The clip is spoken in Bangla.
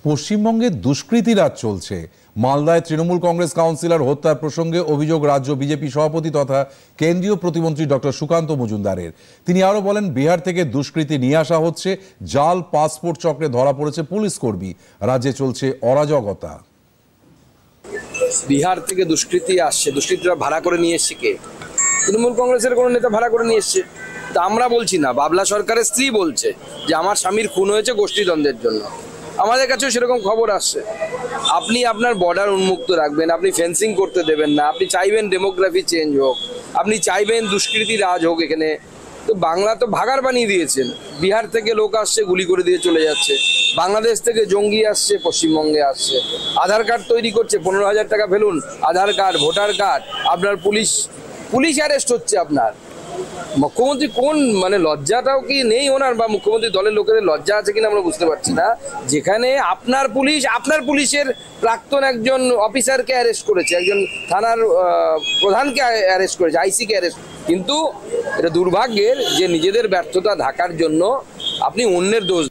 পশ্চিমবঙ্গে দুষ্কৃতী রাজ চলছে। মালদায় তৃণমূল কংগ্রেস কাউন্সিলর হত্যার প্রসঙ্গে অভিযোগ রাজ্য বিজেপি সভাপতি তথা কেন্দ্রীয় প্রতিমন্ত্রী ডক্টর সুকান্ত মজুমদারের। তিনি আরো বলেন, বিহার থেকে দুষ্কৃতী নিয়ে আসা হচ্ছে, জাল পাসপোর্ট চক্রে ধরা পড়েছে পুলিশ কর্মী, রাজ্যে চলছে অরাজকতা। বিহার থেকে দুষ্কৃতী আসছে, দুষ্কৃতীরা ভাড়া করে নিয়ে এসছে কে? তৃণমূল কংগ্রেসের কোনো নেতা ভাড়া করে নিয়ে এসছে। তা আমরা বলছি না, বাবলা সরকারের স্ত্রী বলছে যে আমার স্বামীর খুন হয়েছে গোষ্ঠীদ্বন্দ্বের জন্য। আমাদের কাছেও সেরকম খবর আসছে। আপনি আপনার বর্ডার উন্মুক্ত রাখবেন, আপনি ফেন্সিং করতে দেবেন না, আপনি চাইবেন ডেমোগ্রাফি চেঞ্জ হোক, আপনি চাইবেন দুষ্কৃতী রাজ হোক এখানে। তো বাংলা তো ভাগার বানিয়ে দিয়েছেন। বিহার থেকে লোক আসছে, গুলি করে দিয়ে চলে যাচ্ছে। বাংলাদেশ থেকে জঙ্গি আসছে, পশ্চিমবঙ্গে আসছে। আধার কার্ড তৈরি করছে, 15,000 টাকা ফেলুন, আধার কার্ড, ভোটার কার্ড, আপনার পুলিশ অ্যারেস্ট হচ্ছে। আপনার মুখ্যমন্ত্রী কোন লজ্জাটাও কি নেই ওনার, বা মুখ্যমন্ত্রী দলের লোকেদের লজ্জা আছে কিনা আমরা বুঝতে পারছি না। যেখানে আপনার পুলিশের প্রাক্তন একজন অফিসারকে অ্যারেস্ট করেছে, একজন থানার প্রধানকে অ্যারেস্ট করেছে, আইসিকে অ্যারেস্ট। কিন্তু এটা দুর্ভাগ্যের যে নিজেদের ব্যর্থতা ঢাকার জন্য আপনি অন্যের দোষ